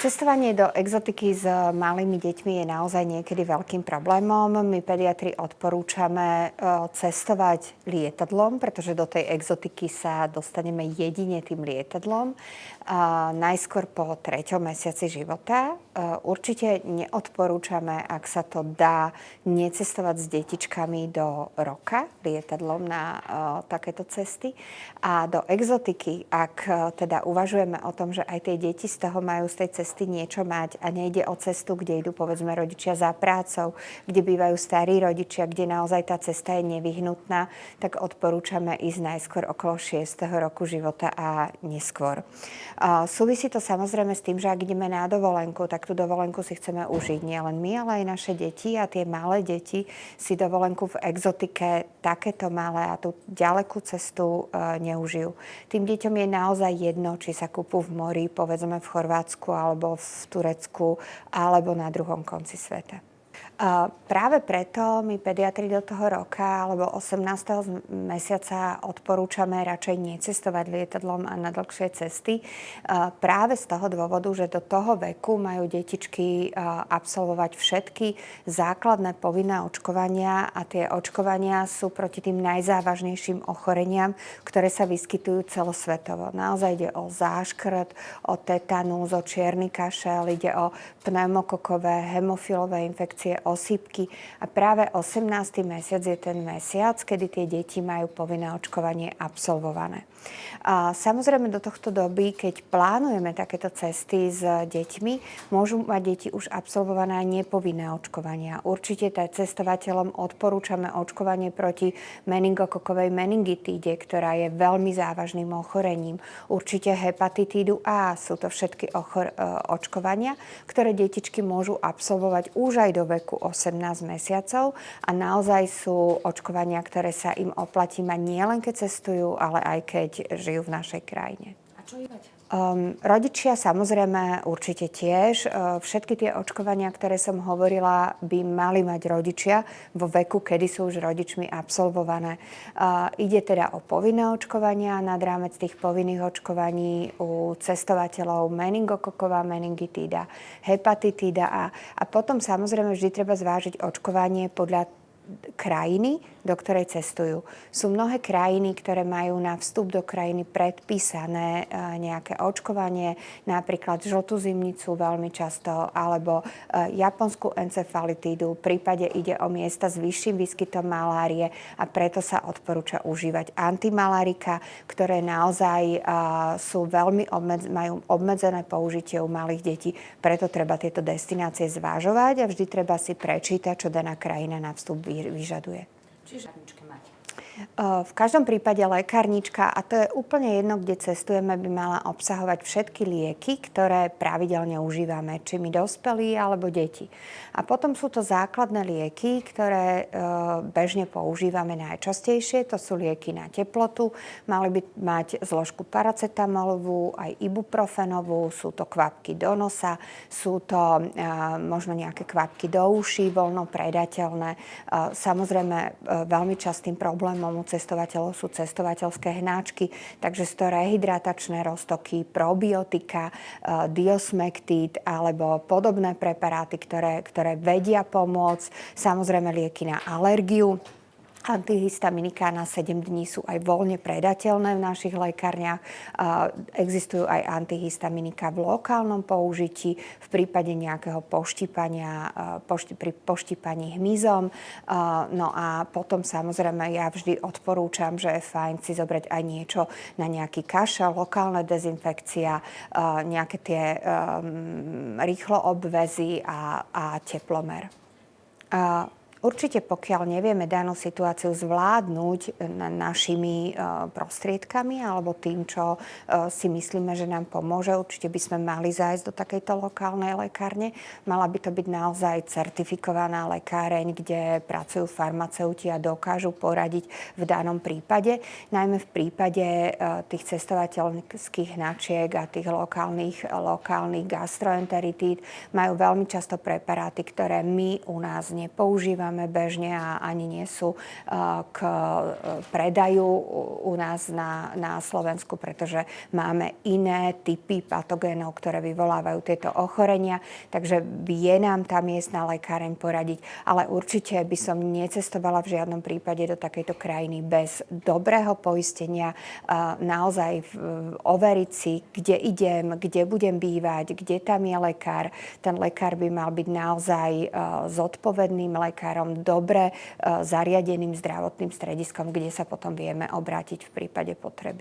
Cestovanie do exotiky s malými deťmi je naozaj niekedy veľkým problémom. My pediatri odporúčame cestovať lietadlom, pretože do tej exotiky sa dostaneme jedine tým lietadlom. Najskôr po 3. mesiaci života. Určite neodporúčame, ak sa to dá, necestovať s detičkami do roka lietadlom na takéto cesty. A do exotiky, ak teda uvažujeme o tom, že aj tie deti z toho majú z tej cesty niečo mať a nejde o cestu, kde idú povedzme rodičia za prácou, kde bývajú starí rodičia, kde naozaj tá cesta je nevyhnutná, tak odporúčame ísť najskôr okolo 6. roku života a neskôr. Súvisí to samozrejme s tým, že ak ideme na dovolenku, tak tú dovolenku si chceme užiť nielen my, ale aj naše deti, a tie malé deti si dovolenku v exotike takéto malé a tú ďalekú cestu neužijú. Tým deťom je naozaj jedno, či sa kúpú v mori, povedzme v Chorvátsku alebo v Turecku, alebo na druhom konci sveta. Práve preto my pediatri do toho roka alebo 18. mesiaca odporúčame radšej necestovať lietadlom a na dlhšie cesty. Práve z toho dôvodu, že do toho veku majú detičky absolvovať všetky základné povinné očkovania a tie očkovania sú proti tým najzávažnejším ochoreniam, ktoré sa vyskytujú celosvetovo. Naozaj ide o záškrt, o tetanus, o čierny kašel, ide o pneumokokové, hemofilové infekcie, osýpky a práve 18. mesiac je ten mesiac, kedy tie deti majú povinné očkovanie absolvované. A samozrejme do tohto doby, keď plánujeme takéto cesty s deťmi, môžu mať deti už absolvované aj nepovinné očkovania. Určite cestovateľom odporúčame očkovanie proti meningokokovej meningitíde, ktorá je veľmi závažným ochorením. Určite hepatitídu A, sú to všetky očkovania, ktoré detičky môžu absolvovať už aj do veku 18 mesiacov a naozaj sú očkovania, ktoré sa im oplatí mať nielen keď cestujú, ale aj keď žijú v našej krajine. A čo je mať? Rodičia samozrejme určite tiež. Všetky tie očkovania, ktoré som hovorila, by mali mať rodičia vo veku, kedy sú už rodičmi absolvované. Ide teda o povinné očkovania, nad rámec tých povinných očkovaní u cestovateľov meningokoková meningitída, hepatitída A. A potom samozrejme vždy treba zvážiť očkovanie podľa krajiny, do ktorej cestujú. Sú mnohé krajiny, ktoré majú na vstup do krajiny predpísané nejaké očkovanie, napríklad žltú zimnicu veľmi často, alebo japonskú encefalitídu. V prípade ide o miesta s vyšším výskytom malárie a preto sa odporúča užívať antimalárika, ktoré naozaj sú majú obmedzené použitie u malých detí. Preto treba tieto destinácie zvážovať a vždy treba si prečítať, čo daná krajina na vstup vyžaduje. Čiže lekárničke mať? V každom prípade lekárnička, a to je úplne jedno, kde cestujeme, by mala obsahovať všetky lieky, ktoré pravidelne užívame, či my dospelí alebo deti. A potom sú to základné lieky, ktoré bežne používame najčastejšie. To sú lieky na teplotu. Mali by mať zložku paracetamolovú, aj ibuprofenovú. Sú to kvapky do nosa, sú to možno nejaké kvapky do uší, voľno predateľné. Samozrejme, veľmi častým problémom u cestovateľov sú cestovateľské hnáčky, takže sú to rehydratačné roztoky, probiotika, diosmektíd alebo podobné preparáty, ktoré vedia pomôcť. Samozrejme lieky na alergiu. Antihistaminika na 7 dní sú aj voľne predateľné v našich lekárniach. Existujú aj antihistaminika v lokálnom použití v prípade nejakého poštípania, pri poštípaní hmyzom. No a potom samozrejme ja vždy odporúčam, že je fajn si zobrať aj niečo na nejaký kašel, lokálna dezinfekcia, nejaké tie rýchlo obvezy a teplomer. Určite pokiaľ nevieme danú situáciu zvládnuť našimi prostriedkami alebo tým, čo si myslíme, že nám pomôže, určite by sme mali zájsť do takejto lokálnej lekárne. Mala by to byť naozaj certifikovaná lekáreň, kde pracujú farmaceuti a dokážu poradiť v danom prípade. Najmä v prípade tých cestovateľských hnačiek a tých lokálnych gastroenteritíd majú veľmi často preparáty, ktoré my u nás nepoužívame nepoužívame bežne a ani nie sú k predaju u nás na Slovensku, pretože máme iné typy patogénov, ktoré vyvolávajú tieto ochorenia. Takže vie nám tá miestna lekáreň poradiť, ale určite by som necestovala v žiadnom prípade do takejto krajiny bez dobrého poistenia, naozaj overiť si, kde idem, kde budem bývať, kde tam je lekár. Ten lekár by mal byť naozaj zodpovedným lekárom, dobre zariadeným zdravotným strediskom, kde sa potom vieme obrátiť v prípade potreby.